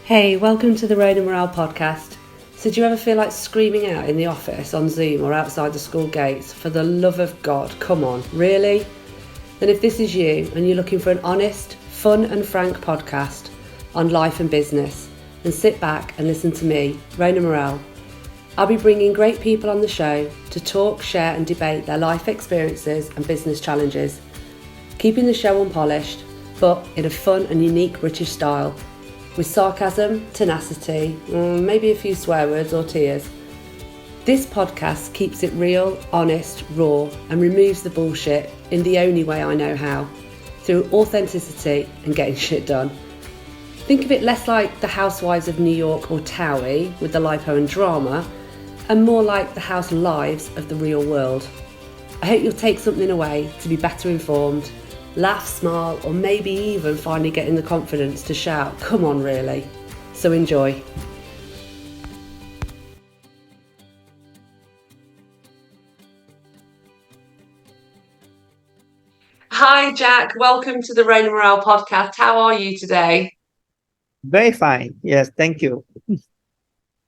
Hey, welcome to the Rain and Morale podcast. So do you ever feel like screaming out in the office, on Zoom or outside the school gates, for the love of God, come on, really? Then if this is you and you're looking for an honest, fun and frank podcast on life and business, then sit back and listen to me, Rain and Morale. I'll be bringing great people on the show to talk, share and debate their life experiences and business challenges, keeping the show unpolished, but in a fun and unique British style, with sarcasm, tenacity, maybe a few swear words or tears. This podcast keeps it real, honest, raw, and removes the bullshit in the only way I know how, through authenticity and getting shit done. Think of it less like the Housewives of New York or Towie with the lipo and drama, and more like the house lives of the real world. I hope you'll take something away to be better informed, laugh, smile, or maybe even finally getting the confidence to shout, come on really. So enjoy. Hi Jack, welcome to the Rain and Morale podcast. How are you today? Very fine. Yes, thank you.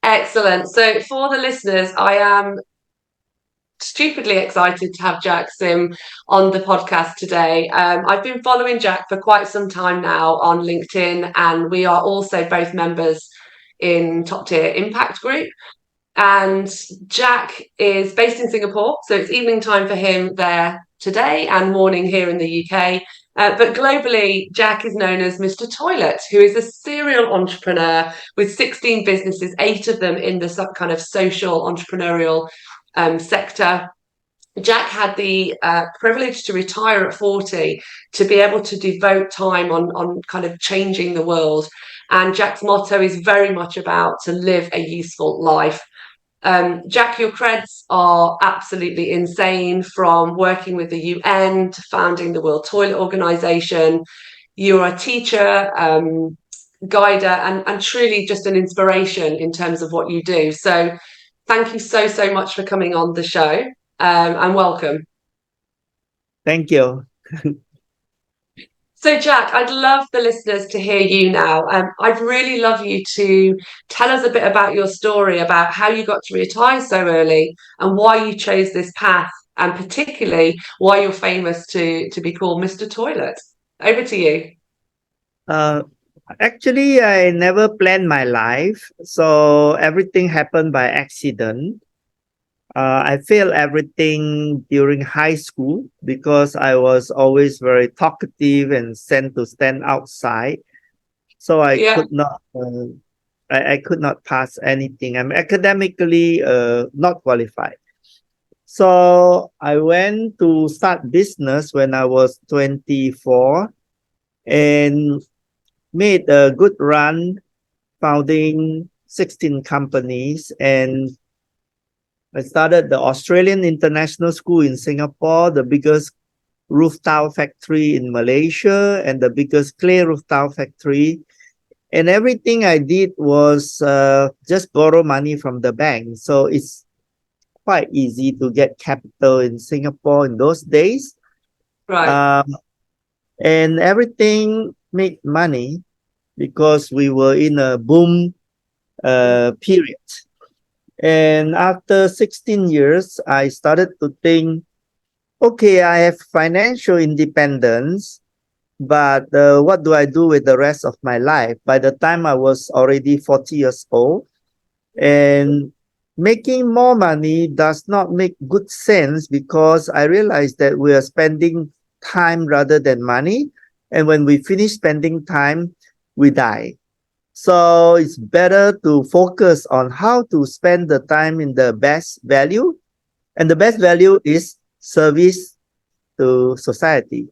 Excellent. So for the listeners, I am stupidly excited to have Jack Sim on the podcast today. I've been following Jack for quite some time now on LinkedIn, and we are also both members in Top Tier Impact Group. And Jack is based in Singapore, so it's evening time for him there today and morning here in the UK. But globally, Jack is known as Mr. Toilet, who is a serial entrepreneur with 16 businesses, 8 of them in the kind of social entrepreneurial sector. Jack had the privilege to retire at 40 to be able to devote time on kind of changing the world. And Jack's motto is very much about to live a useful life. Jack, your creds are absolutely insane, from working with the UN to founding the World Toilet Organization. You're a teacher, guider, and truly just an inspiration in terms of what you do. So thank you so much for coming on the show, and welcome. Thank you. So, Jack, I'd love the listeners to hear you now. I'd really love you to tell us a bit about your story, about how you got to retire so early and why you chose this path, and particularly why you're famous to be called Mr. Toilet. Over to you. Uh, Actually, I never planned my life, so everything happened by accident. I failed everything during high school because I was always very talkative and sent to stand outside. So I Yeah. could not, I could not pass anything. I'm academically not qualified. So I went to start business when I was 24 and made a good run, founding 16 companies. And I started the Australian International School in Singapore, the biggest roof tile factory in Malaysia, and the biggest clay roof tile factory. And everything I did was just borrow money from the bank. So it's quite easy to get capital in Singapore in those days. Right. Um, and everything made money because we were in a boom period. And after 16 years, I started to think, okay, I have financial independence, but what do I do with the rest of my life? By the time I was already 40 years old, and making more money does not make good sense because I realized that we are spending time rather than money. And when we finish spending time, we die. So it's better to focus on how to spend the time in the best value. And the best value is service to society.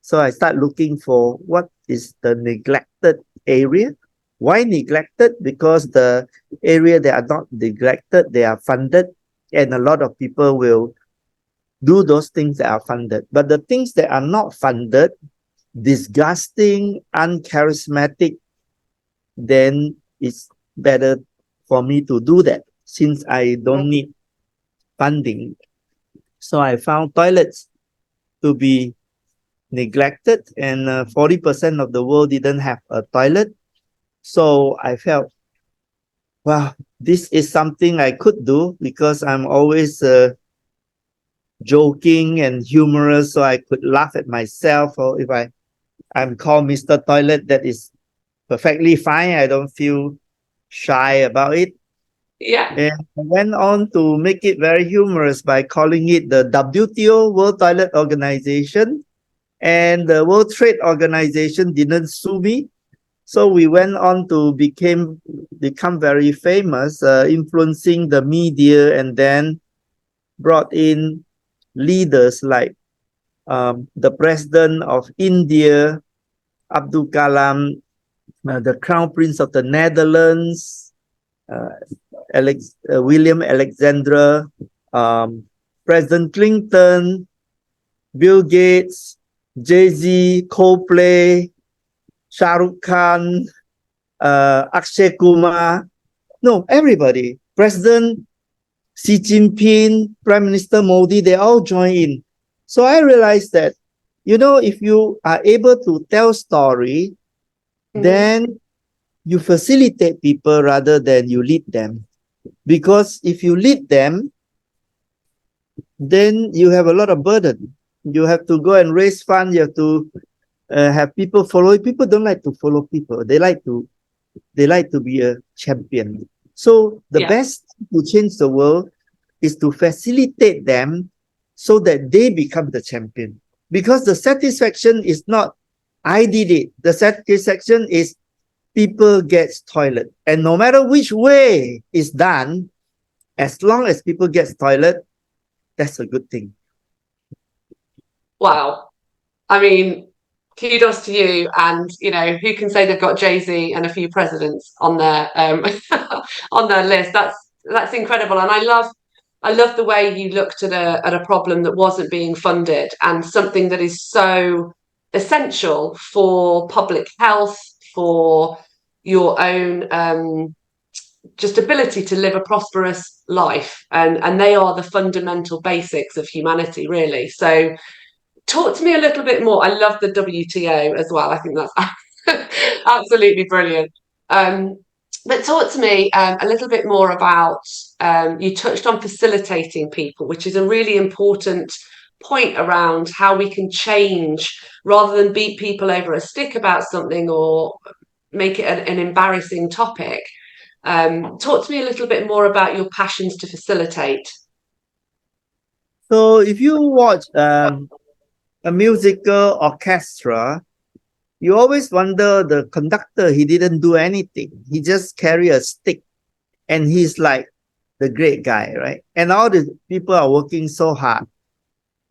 So I start looking for what is the neglected area. Why neglected? Because the area that are not neglected, they are funded, and a lot of people will do those things that are funded. But the things that are not funded, disgusting, uncharismatic, then it's better for me to do that since I don't need funding. So I found toilets to be neglected, and 40% of the world didn't have a toilet. So I felt, wow, this is something I could do because I'm always joking and humorous, so I could laugh at myself. Or if I'm called Mr. Toilet, that is perfectly fine. I don't feel shy about it. Yeah. And I went on to make it very humorous by calling it the WTO, World Toilet Organization. And the World Trade Organization didn't sue me. So we went on to become very famous, influencing the media, and then brought in leaders like the president of India, Abdul Kalam, the crown prince of the Netherlands, uh, William Alexander, um, President Clinton, Bill Gates, Jay-Z, Coldplay, Shah Rukh Khan, Akshay Kumar. No, everybody. President Xi Jinping, Prime Minister Modi, they all join in. So I realized that, if you are able to tell story, Mm-hmm. then you facilitate people rather than you lead them. Because if you lead them, then you have a lot of burden. You have to go and raise funds. You have to have people follow. People don't like to follow people. They like to be a champion. So the Yeah. best to change the world is to facilitate them so that they become the champion. Because the satisfaction is not I did it. The satisfaction is people gets toilet. And no matter which way is done, as long as people gets toilet, that's a good thing. Wow. I mean, kudos to you. And who can say they've got Jay-Z and a few presidents on their on their list? That's incredible. And I love the way you looked at a problem that wasn't being funded and something that is so essential for public health, for your own just ability to live a prosperous life. And they are the fundamental basics of humanity, really. So talk to me a little bit more. I love the WTO as well. I think that's absolutely brilliant. But talk to me a little bit more about, you touched on facilitating people, which is a really important point around how we can change rather than beat people over a stick about something or make it an embarrassing topic. Talk to me a little bit more about your passions to facilitate. So if you watch a musical orchestra, you always wonder the conductor, he didn't do anything. He just carry a stick and he's like the great guy, right? And all the people are working so hard,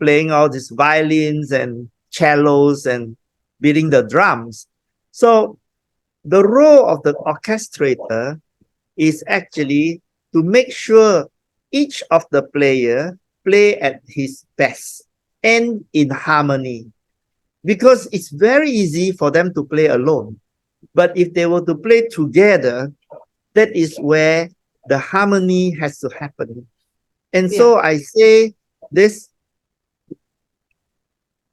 playing all these violins and cellos and beating the drums. So the role of the orchestrator is actually to make sure each of the player play at his best and in harmony, because it's very easy for them to play alone. But if they were to play together, that is where the harmony has to happen. And Yeah. so I say this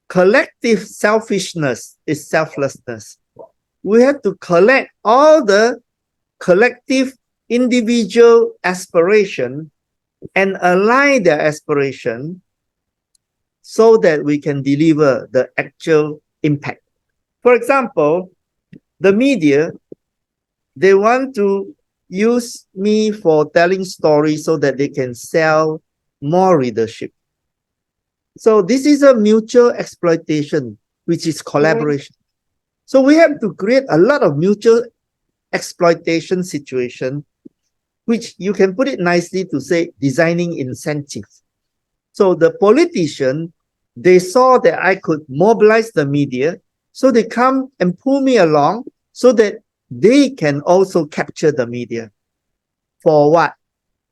collective selfishness is selflessness. We have to collect all the collective individual aspiration and align their aspiration so that we can deliver the actual impact. For example, the media, they want to use me for telling stories so that they can sell more readership. So this is a mutual exploitation, which is collaboration. So we have to create a lot of mutual exploitation situation, which you can put it nicely to say designing incentives. So the politician, they saw that I could mobilize the media, so they come and pull me along so that they can also capture the media. For what?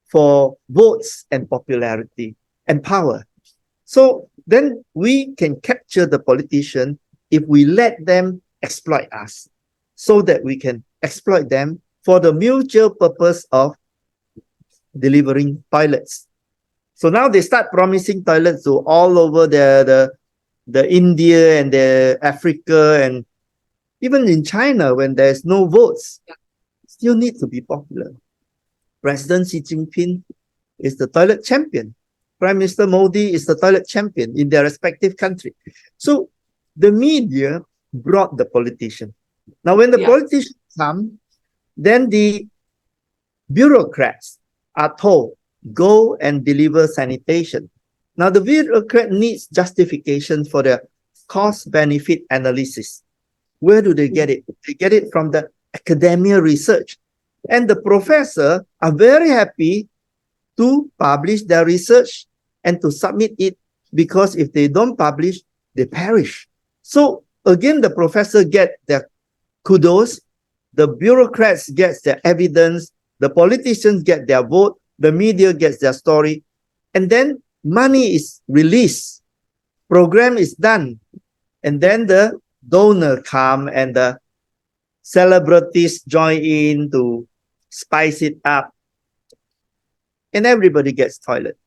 For votes and popularity and power. So then we can capture the politician if we let them exploit us, so that we can exploit them for the mutual purpose of delivering toilets. So now they start promising toilets to all over the India and the Africa, and Even in China, when there's no votes, still need to be popular. President Xi Jinping is the toilet champion. Prime Minister Modi is the toilet champion in their respective country. So the media brought the politician. Now, when the politicians come, then the bureaucrats are told, go and deliver sanitation. Now, the bureaucrat needs justification for the cost-benefit analysis. Where do they get it? They get it from the academia research. And the professor are very happy to publish their research and to submit it, because if they don't publish, they perish. So again, the professor get their kudos, the bureaucrats get their evidence, the politicians get their vote, the media gets their story, and then money is released, program is done, and then the donor come and the celebrities join in to spice it up, and everybody gets toilet.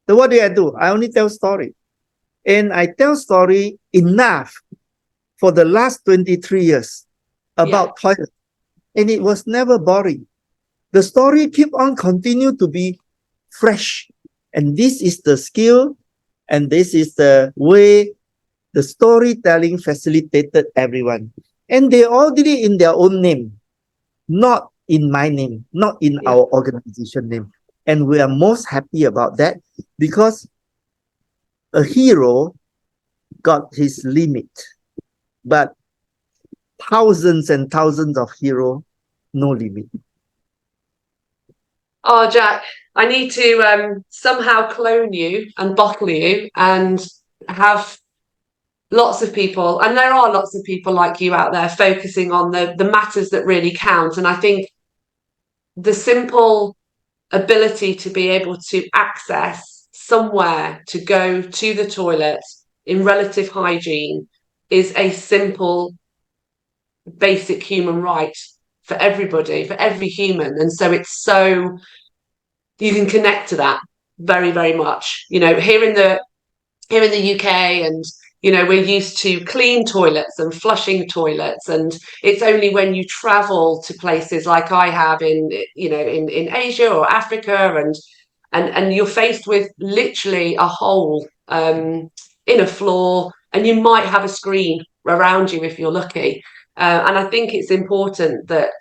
So what do? I only tell story. And I tell story enough for the last 23 years about toilet. And it was never boring. The story keep on continue to be fresh. And this is the skill, and this is the way the storytelling facilitated everyone. And they all did it in their own name, not in my name, not in our organization name. And we are most happy about that, because a hero got his limit, but thousands and thousands of heroes, no limit. Oh, Jack, I need to somehow clone you and bottle you and have lots of people, and there are lots of people like you out there focusing on the matters that really count. And I think the simple ability to be able to access somewhere to go to the toilet in relative hygiene is a simple, basic human right for everybody, for every human. And so it's so, you can connect to that very, very much. You know, here in the UK, and we're used to clean toilets and flushing toilets, and it's only when you travel to places like I have in Asia or Africa, and you're faced with literally a hole in a floor, and you might have a screen around you if you're lucky. And I think it's important that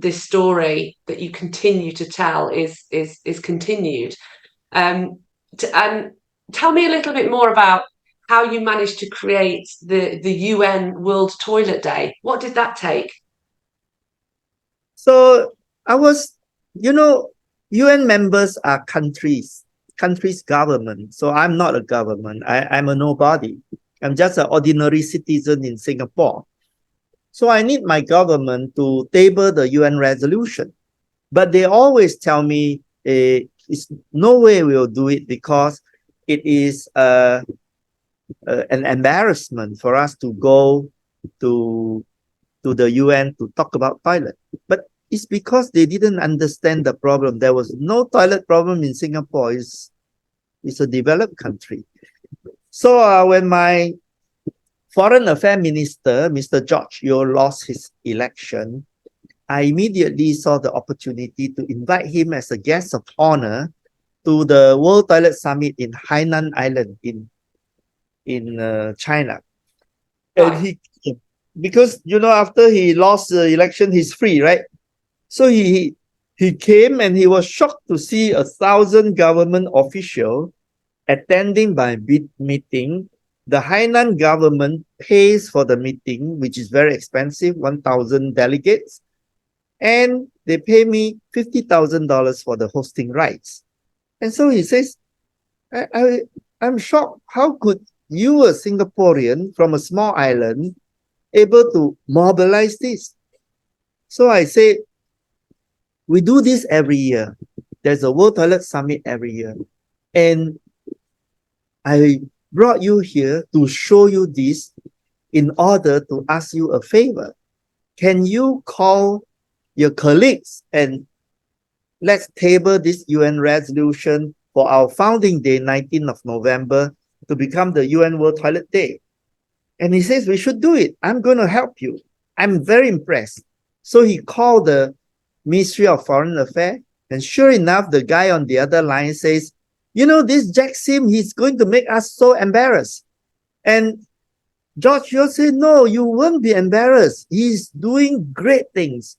this story that you continue to tell is continued. And tell me a little bit more about how you managed to create the UN World Toilet Day. What did that take? So I was, UN members are countries government. So I'm not a government. I'm a nobody. I'm just an ordinary citizen in Singapore. So I need my government to table the UN resolution. But they always tell me, it's no way we'll do it, because it is an embarrassment for us to go to the UN to talk about toilet. But it's because they didn't understand the problem. There was no toilet problem in Singapore. It's a developed country. So when my Foreign Affairs Minister, Mr. George Yeo, lost his election, I immediately saw the opportunity to invite him as a guest of honor to the World Toilet Summit in Hainan Island in China. And he came because, after he lost the election, he's free, right? So he came, and he was shocked to see 1,000 government officials attending my meeting. The Hainan government pays for the meeting, which is very expensive, 1,000 delegates. And they pay me $50,000 for the hosting rights. And so he says, I'm shocked. How could you, a Singaporean from a small island, able to mobilize this? So I say, we do this every year. There's a World Toilet Summit every year. And I brought you here to show you this in order to ask you a favor. Can you call your colleagues and let's table this UN resolution for our founding day, 19th of November, to become the UN World Toilet Day? And he says, we should do it. I'm going to help you. I'm very impressed. So he called the Ministry of Foreign Affairs, and sure enough, the guy on the other line says, this Jack Sim, he's going to make us so embarrassed. And George Yeo said, no, you won't be embarrassed. He's doing great things.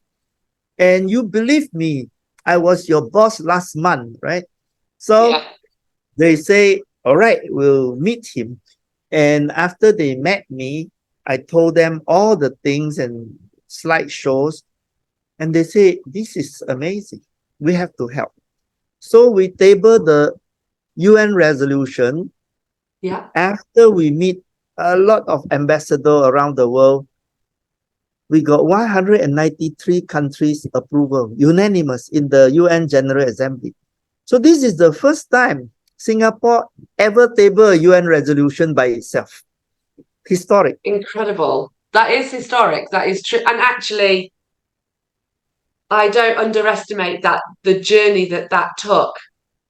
And you believe me, I was your boss last month, right? So Yeah. they say, all right, we'll meet him. And after they met me, I told them all the things and slideshows. And they say, this is amazing. We have to help. So we table the UN resolution. Yeah. After we meet a lot of ambassadors around the world, we got 193 countries approval, unanimous in the UN General Assembly. So this is the first time Singapore ever table a UN resolution by itself. Historic. Incredible. That is historic. That is true. And actually, I don't underestimate that the journey that took,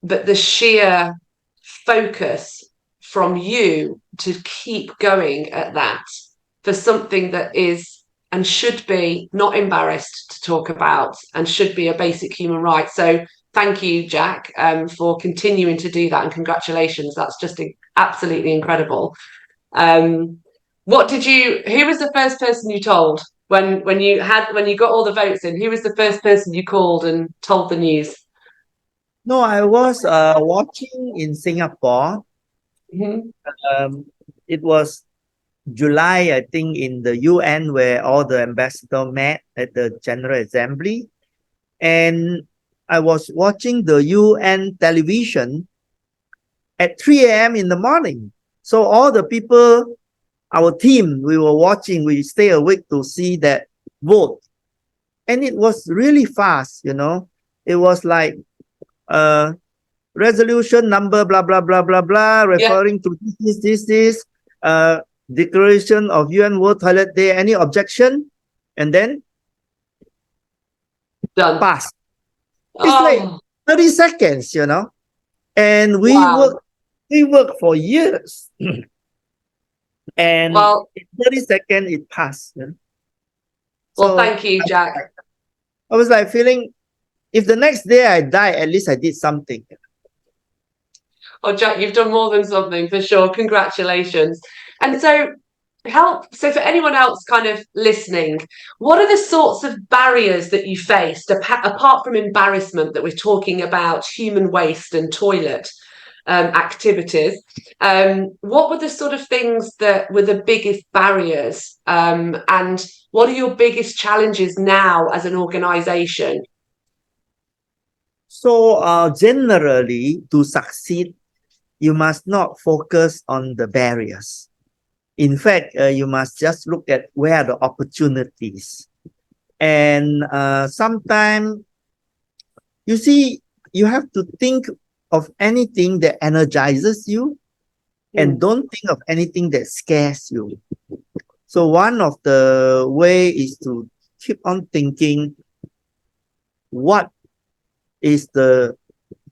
but the sheer focus from you to keep going at that for something that is and should be not embarrassed to talk about and should be a basic human right. So thank you, Jack, for continuing to do that, and congratulations. That's just absolutely incredible. Um, who was the first person you told when you got all the votes in? Who was the first person you called and told the news? No, I was watching in Singapore. Mm-hmm. It was July, I think, in the UN where all the ambassadors met at the General Assembly. And I was watching the UN television at 3 a.m. in the morning. So all the people, our team, we were watching, we stay awake to see that vote. And it was really fast, It was like resolution number, blah, blah, blah, blah, blah, Yeah, referring to this, declaration of UN World Toilet Day, any objection? And then done. pass. It's like Oh, 30 seconds, And wow. we work for years. And Well, in 30 seconds, it passed. So thank you, Jack. I was like feeling, if the next day I die, at least I did something. Oh, Jack, you've done more than something for sure. Congratulations. And so, for anyone else kind of listening, what are the sorts of barriers that you faced apart from embarrassment that we're talking about, human waste and toilet activities? What were the sort of things that were the biggest barriers? And what are your biggest challenges now as an organization? So generally, to succeed, you must not focus on the barriers. In fact, you must just look at where are the opportunities. And sometimes, you see, you have to think of anything that energizes you and don't think of anything that scares you. So one of the way is to keep on thinking what is the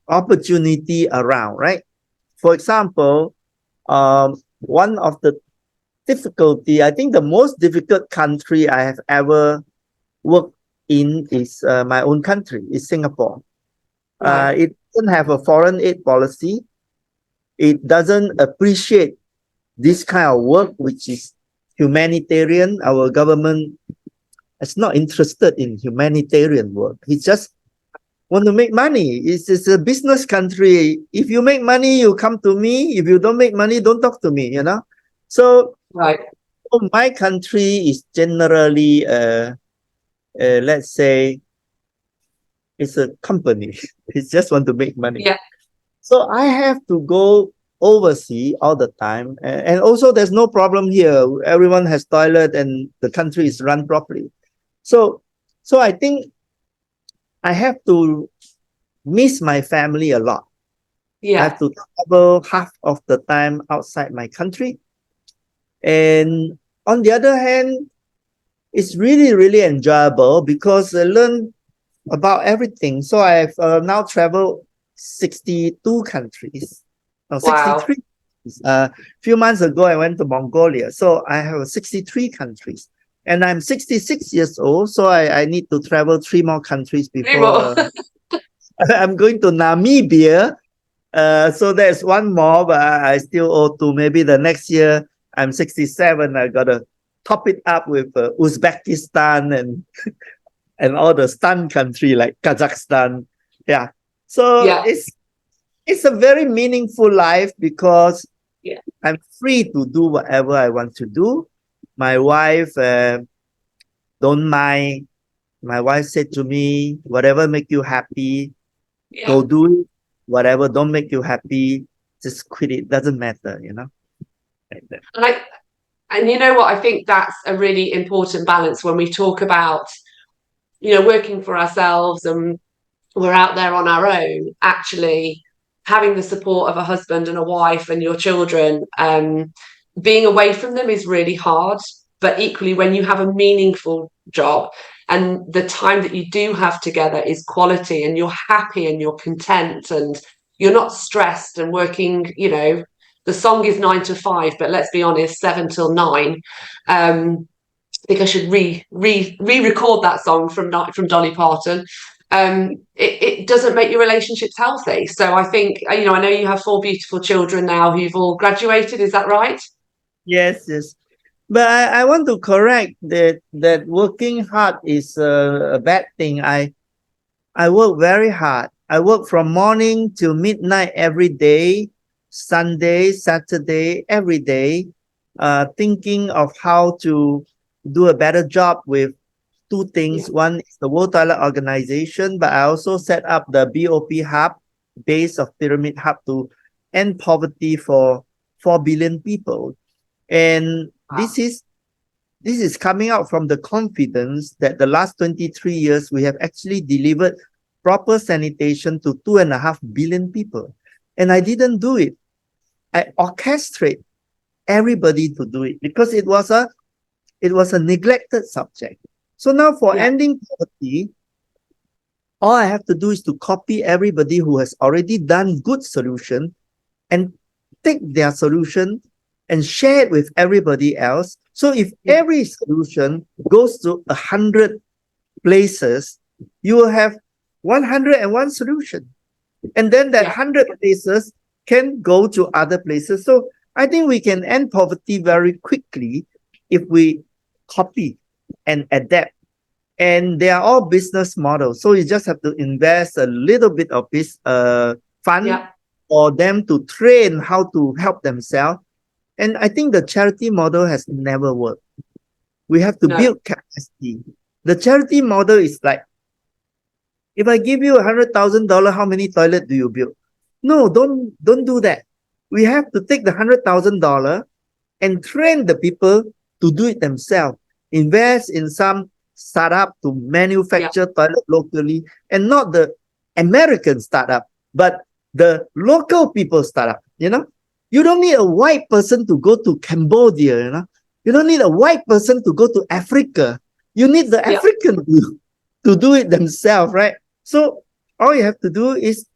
opportunity around, right? For example, one of the difficulty, I think the most difficult country I have ever worked in is my own country, is Singapore. Right. It doesn't have a foreign aid policy. It doesn't appreciate this kind of work, which is humanitarian. Our government is not interested in humanitarian work. It's just want to make money. It's a business country. If you make money, you come to me. If you don't make money, don't talk to me, So Right. my country is generally, let's say, it's a company. It just want to make money. Yeah. So I have to go overseas all the time. And also there's no problem here. Everyone has toilet and the country is run properly. So I think I have to miss my family a lot. I have Yeah. to travel half of the time outside my country. And on the other hand, it's really, really enjoyable because I learn about everything. So I've now traveled 62 countries. No, Wow. 63. A few months ago, I went to Mongolia. So I have 63 countries. And I'm 66 years old, so I need to travel 3 more countries Three more. before I'm going to Namibia. So there's one more, but I still owe two. Maybe the next year I'm 67. I gotta top it up with Uzbekistan and all the stun country like Kazakhstan. Yeah. So Yeah. it's a very meaningful life because Yeah. I'm free to do whatever I want to do. My wife don't mind. My wife said to me, whatever make you happy, Yeah. go do it. Whatever don't make you happy, just quit it. Doesn't matter, like that. And and you know what? I think that's a really important balance when we talk about, working for ourselves and we're out there on our own. Actually, having the support of a husband and a wife and your children, being away from them is really hard. But equally, when you have a meaningful job and the time that you do have together is quality and you're happy and you're content and you're not stressed and working, the song is 9 to 5, but let's be honest, 7 till 9. I think I should re-record that song from Dolly Parton. It doesn't make your relationships healthy. So I think, I know you have 4 beautiful children now who've all graduated. Is that right? Yes, yes. But I want to correct that working hard is a bad thing. I work very hard. I work from morning till midnight every day, Sunday, Saturday, every day, thinking of how to do a better job with two Yeah. things. One is the World Toilet Organization, but I also set up the BOP Hub, base of Pyramid Hub, to end poverty for 4 billion people. And Wow. this is coming out from the confidence that the last 23 years we have actually delivered proper sanitation to 2.5 billion people. And I didn't do it. I orchestrate everybody to do it because it was a neglected subject. So now for Yeah. ending poverty, all I have to do is to copy everybody who has already done good solution and take their solution and share it with everybody else. So if Yeah. every solution goes to 100 places, you will have 101 solution. And then that Yeah. 100 places can go to other places. So I think we can end poverty very quickly if we copy and adapt. And they are all business models. So you just have to invest a little bit of this fund Yeah. for them to train how to help themselves. And I think the charity model has never worked. We have to No. build capacity. The charity model is like, if I give you $100,000, how many toilets do you build? No, don't do that. We have to take the $100,000 and train the people to do it themselves. Invest in some startup to Yeah. manufacture toilet locally, and not the American startup, but the local people startup. You don't need a white person to go to Cambodia. You don't need a white person to go to Africa. You need the Yeah. African to do it themselves, right? So all you have to do is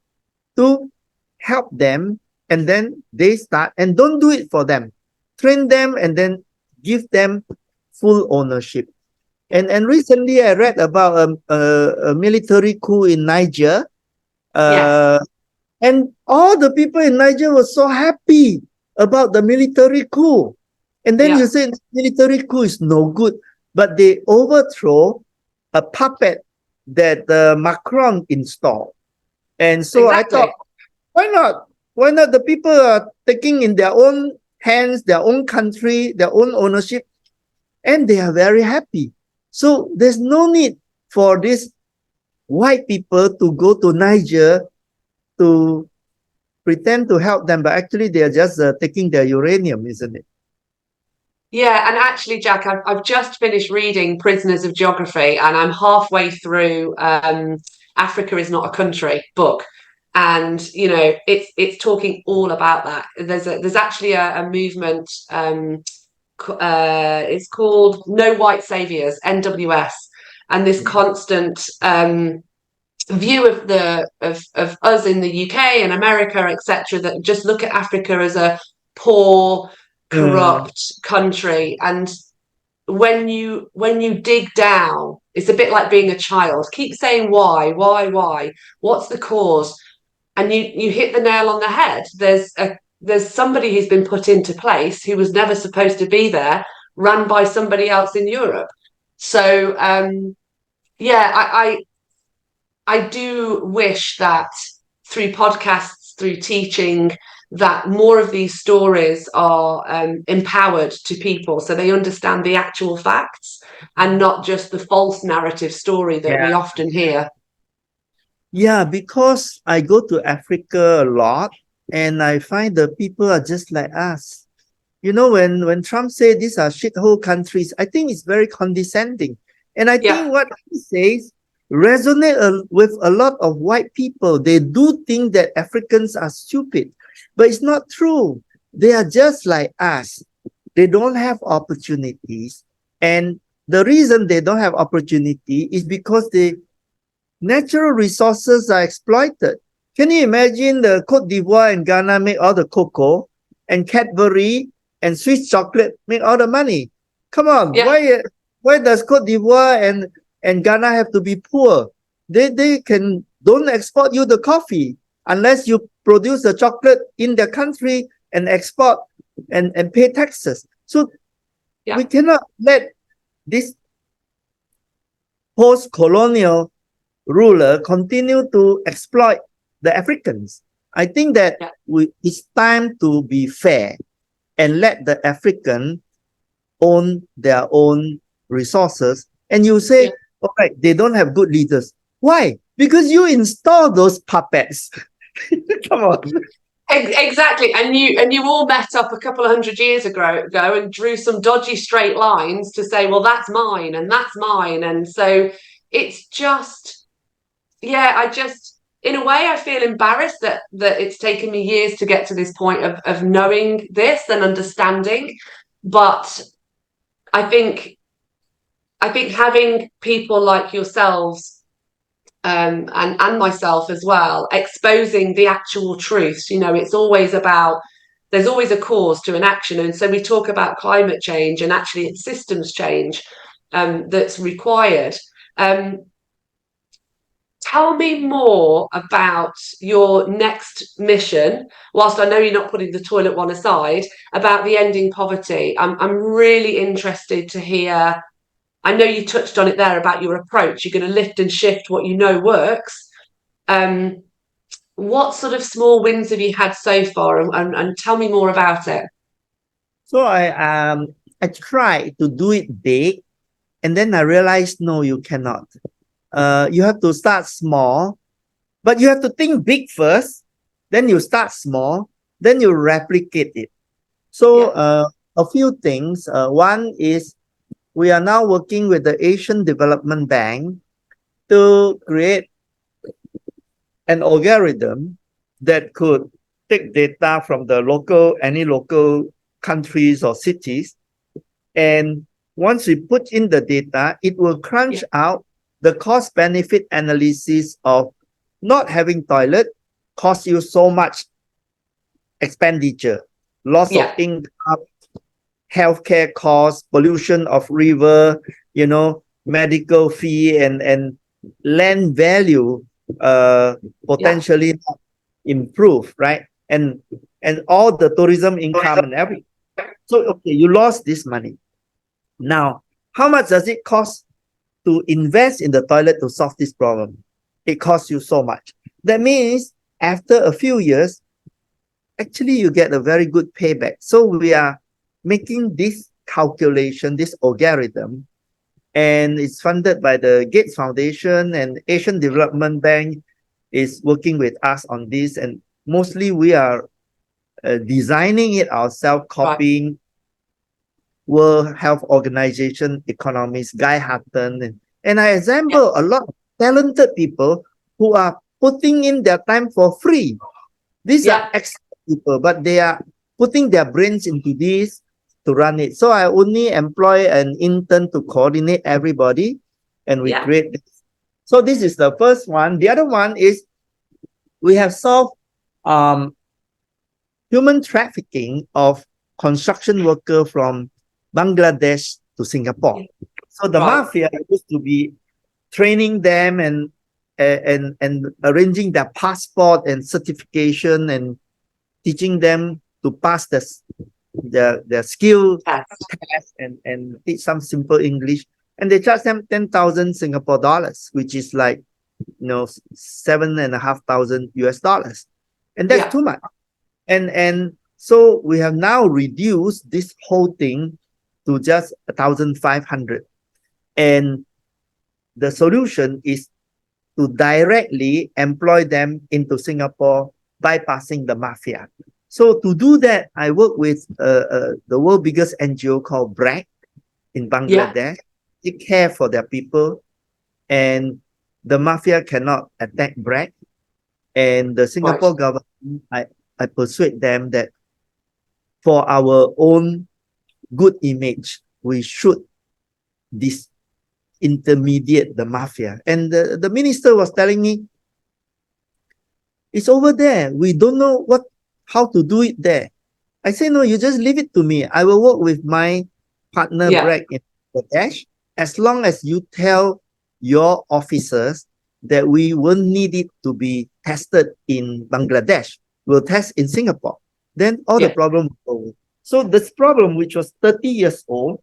to help them, and then they start, and don't do it for them. Train them and then give them full ownership. Yeah. And recently I read about a military coup in Niger. Yes. Uh, and all the people in Niger were so happy about the military coup. And then you Yeah. say military coup is no good, but they overthrow a puppet that Macron installed. And so I thought, Exactly. why not? Why not? The people are taking in their own hands, their own country, their own ownership, and they are very happy. So there's no need for these white people to go to Niger to pretend to help them, but actually they are just taking their uranium, isn't it? Yeah, and actually, Jack, I've just finished reading Prisoners of Geography, and I'm halfway through Africa is Not a Country book, and it's talking all about that. There's actually a movement. It's called No White Saviors (NWS), and this constant view of of us in the UK and America, etc., that just look at Africa as a poor, Uh, corrupt country. And when you dig down, it's a bit like being a child. Keep saying why? What's the cause? And you hit the nail on the head. There's somebody who's been put into place who was never supposed to be there, run by somebody else in Europe. So yeah, I do wish that through podcasts, through teaching, that more of these stories are empowered to people so they understand the actual facts and not just the false narrative story that we often hear. Yeah, because I go to Africa a lot and I find the people are just like us. You know, when Trump said these are shithole countries, I think it's very condescending. And I Yeah, think what he says resonate with a lot of white people. They do think that Africans are stupid, but it's not true. They are just like us. They don't have opportunities. And the reason they don't have opportunity is because the natural resources are exploited. Can you imagine the Cote d'Ivoire and Ghana make all the cocoa and Cadbury and Swiss chocolate make all the money? Come on, yeah, why does Cote d'Ivoire and Ghana have to be poor? They can don't export you the coffee unless you produce the chocolate in their country and export and pay taxes. So yeah, we cannot let this post-colonial ruler continue to exploit the Africans. I think that yeah, it's time to be fair and let the African own their own resources. And you yeah. say, all right, they don't have good leaders. Why? Because you install those puppets. Come on. Exactly, and you all met up a couple of 100 years ago and drew some dodgy straight lines to say, well, that's mine and that's mine, and so it's just, yeah, I just, in a way, I feel embarrassed that it's taken me years to get to this point of knowing this and understanding, but I think I think having people like yourselves and myself as well, exposing the actual truths. You know, it's always about, there's always a cause to an action. And so we talk about climate change, and actually it's systems change that's required. Um, Tell me more about your next mission, whilst I know you're not putting the toilet one aside, about the ending poverty. I'm really interested to hear. I know you touched on it there about your approach. You're going to lift and shift what you know works. Um, what sort of small wins have you had so far, and tell me more about it? So I tried to do it big and then I realized no, you cannot. You have to start small, but you have to think big first. Then you start small, then you replicate it. So Yeah, a few things. One is we are now working with the Asian Development Bank to create an algorithm that could take data from the any local countries or cities. And once we put in the data, it will yeah, crunch out the cost benefit analysis of not having toilet costs you so much expenditure, loss of yeah, income, healthcare costs, pollution of river, medical fee and land value yeah, potentially improve, right? And all the tourism income and everything. So okay, you lost this money. Now, how much does it cost to invest in the toilet to solve this problem? It costs you so much. That means after a few years, actually you get a very good payback. So we are making this calculation, this algorithm, and it's funded by the Gates Foundation, and Asian Development Bank is working with us on this. And mostly we are designing it ourselves, right, copying World Health Organization economist Guy Hutton, and I yeah, assemble a lot of talented people who are putting in their time for free. These are yeah, excellent people, but they are putting their brains into this to run it. So I only employ an intern to coordinate everybody, and we yeah, create this. So this is the first one. The other one is we have solved um, human trafficking of construction worker from Bangladesh to Singapore. So the Right. mafia used to be training them and arranging their passport and certification and teaching them to pass their skill Test. test and teach some simple English. And they charge them 10,000 Singapore dollars, which is like, 7,500 US dollars. And that's Yeah. too much. And so we have now reduced this whole thing to just 1,500. And the solution is to directly employ them into Singapore, bypassing the mafia. So to do that, I work with the world's biggest NGO called BRAC in Yeah. Bangladesh. Take care for their people, and the mafia cannot attack BRAC. And the Right. Singapore government, I persuade them that for our own good image, we should disintermediate the mafia. And the minister was telling me, it's over there. We don't know how to do it there. I say, no, you just leave it to me. I will work with my partner, Yeah. Bragg, in Bangladesh, as long as you tell your officers that we won't need it to be tested in Bangladesh. We'll test in Singapore. Then all the Yeah. problem will go away. So this problem, which was 30 years old,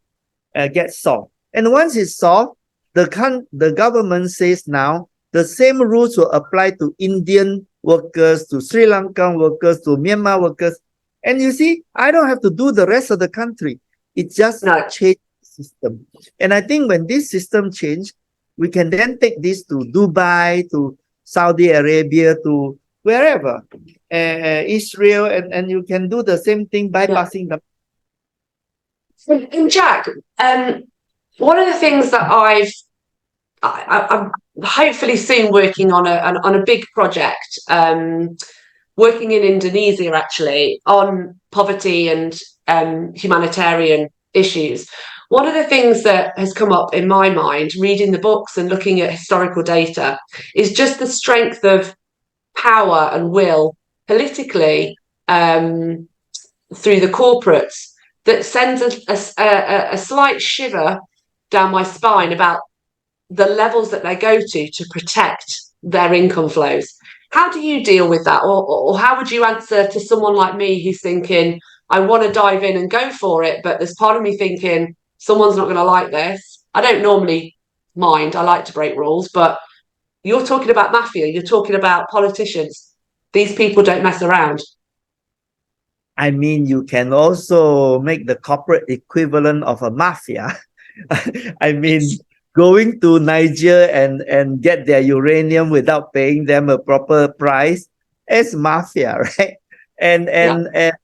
gets solved. And once it's solved, the government says now the same rules will apply to Indian workers, to Sri Lankan workers, to Myanmar workers. And you see, I don't have to do the rest of the country. It just No. changed the system. And I think when this system changed, we can then take this to Dubai, to Saudi Arabia, to wherever, Israel, and you can do the same thing, bypassing the. And Jack, one of the things that I'm hopefully soon working on a big project, working in Indonesia actually on poverty and humanitarian issues. One of the things that has come up in my mind, reading the books and looking at historical data, is just the strength of power and will politically through the corporates that sends a slight shiver down my spine about the levels that they go to protect their income flows. How do you deal with that? Or how would you answer to someone like me who's thinking, I want to dive in and go for it, but there's part of me thinking, someone's not going to like this. I don't normally mind. I like to break rules, but you're talking about mafia. You're talking about politicians. These people don't mess around. I mean, you can also make the corporate equivalent of a mafia. I mean, going to Niger and get their uranium without paying them a proper price is mafia, right? And Yeah. and and,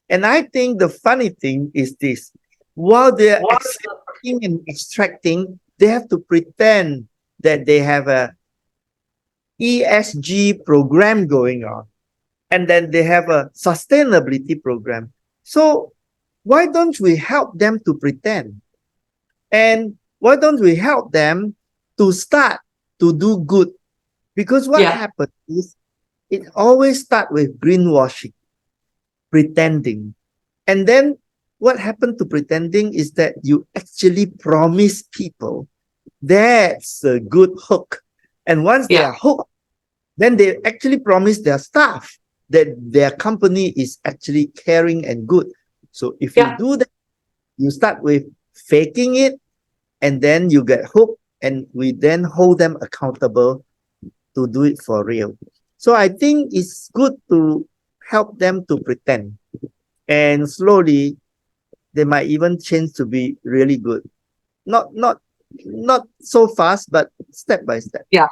and I think the funny thing is this: while they're accepting and extracting, they have to pretend that they have a ESG program going on, and then they have a sustainability program. So why don't we help them to pretend? And why don't we help them to start to do good? Because what Yeah. happens is it always starts with greenwashing, pretending. And then what happened to pretending is that you actually promise people. That's a good hook. And once they Yeah. are hooked, then they actually promise their staff that their company is actually caring and good. So if you Yeah. do that, you start with faking it, and then you get hooked, and we then hold them accountable to do it for real. So I think it's good to help them to pretend, and slowly they might even change to be really good. Not so fast, but step by step. Yeah.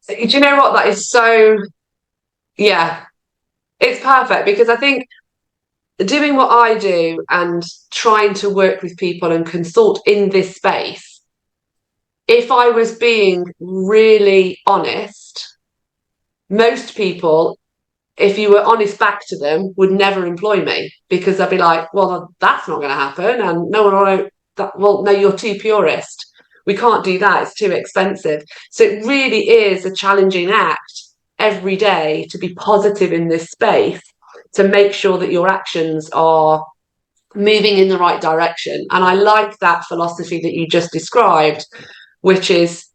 Do you know what? That is so, yeah, it's perfect because I think doing what I do and trying to work with people and consult in this space, if I was being really honest, most people, if you were honest back to them, would never employ me because they'd be like, well, that's not going to happen. And no one will, well, no, you're too purist. We can't do that. It's too expensive. So it really is a challenging act every day to be positive in this space, to make sure that your actions are moving in the right direction. And I like that philosophy that you just described, which is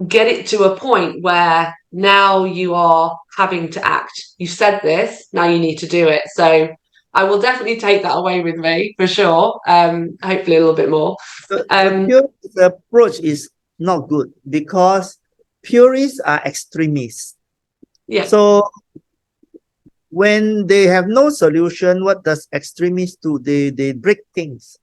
get it to a point where now you are having to act. You said this, now you need to do it. So I will definitely take that away with me for sure. Hopefully a little bit more. The purist approach is not good because purists are extremists. Yeah. So when they have no solution, what does extremists do? They break things.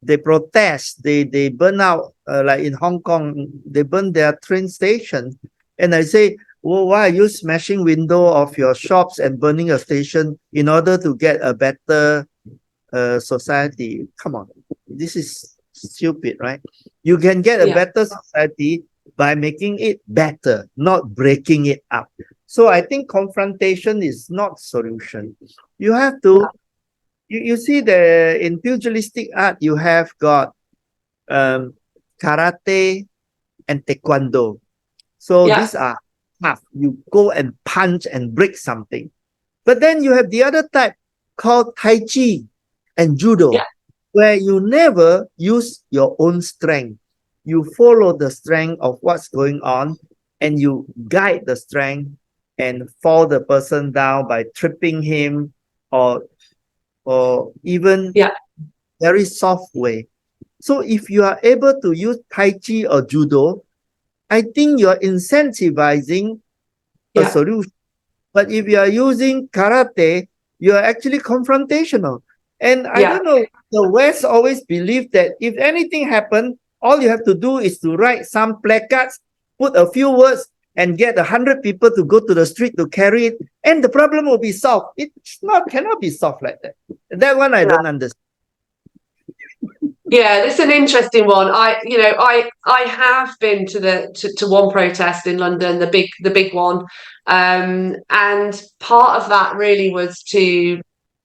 They protest. They burn out. Like in Hong Kong, they burn their train station. And I say, well, why are you smashing window of your shops and burning a station in order to get a better society? Come on, this is stupid, right? You can get a better society by making it better, not breaking it up. So I think confrontation is not solution. You have to, you see in pugilistic art, you have got karate and taekwondo. So these are tough. You go and punch and break something. But then you have the other type called tai chi and judo, where you never use your own strength. You follow the strength of what's going on and you guide the strength and fall the person down by tripping him or even very soft way. So if you are able to use tai chi or judo, I think you're incentivizing a solution. But if you are using karate, you are actually confrontational. And I don't know, the West always believed that if anything happened, all you have to do is to write some placards, put a few words, and get 100 people to go to the street to carry it, and the problem will be solved. Cannot be solved like that. That one I don't understand. Yeah, this is an interesting one. I have been to one protest in London, the big one, and part of that really was to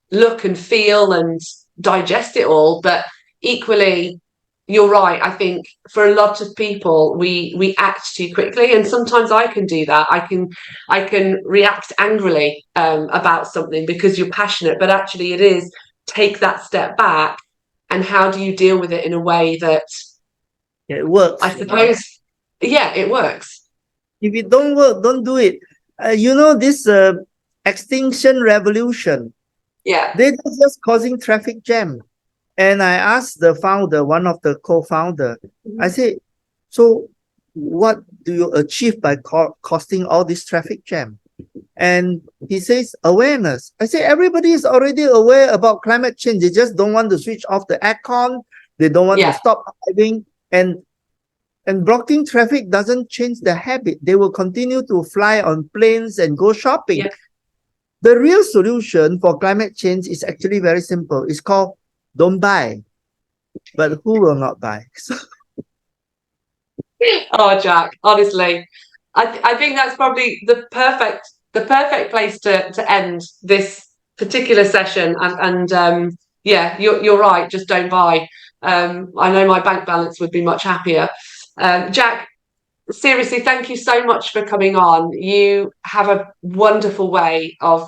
look and feel and digest it all. But equally, you're right. I think for a lot of people, we act too quickly, and sometimes I can do that. I can react angrily about something because you're passionate, but actually, it is take that step back. And how do you deal with it in a way that it works? I suppose, it works. If it don't work, don't do it. This extinction revolution. Yeah, they're just causing traffic jam. And I asked the founder, one of the co-founder, I said, so what do you achieve by causing all this traffic jam? And he says, awareness. I say, everybody is already aware about climate change. They just don't want to switch off the aircon. They don't want to stop driving. And blocking traffic doesn't change their habit. They will continue to fly on planes and go shopping. Yeah. The real solution for climate change is actually very simple. It's called don't buy. But who will not buy? Oh, Jack, honestly, I think that's probably the perfect place to end this particular session. And you're right. Just don't buy. I know my bank balance would be much happier. Jack, seriously, thank you so much for coming on. You have a wonderful way of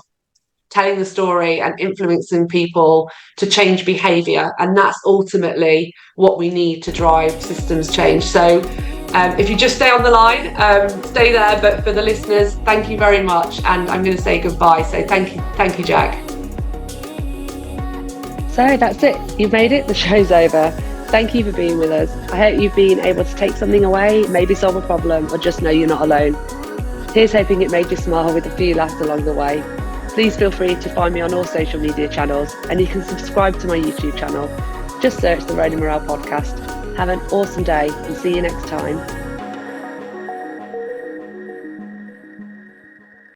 telling the story and influencing people to change behaviour, and that's ultimately what we need to drive systems change. So if you just stay on the line, stay there. But for the listeners, thank you very much, and I'm going to say goodbye. So thank you, Jack. So that's it. You've made it. The show's over. Thank you for being with us. I hope you've been able to take something away, maybe solve a problem, or just know you're not alone. Here's hoping it made you smile with a few laughs along the way. Please feel free to find me on all social media channels, and you can subscribe to my YouTube channel. Just search the Rona Morel Podcast. Have an awesome day and see you next time.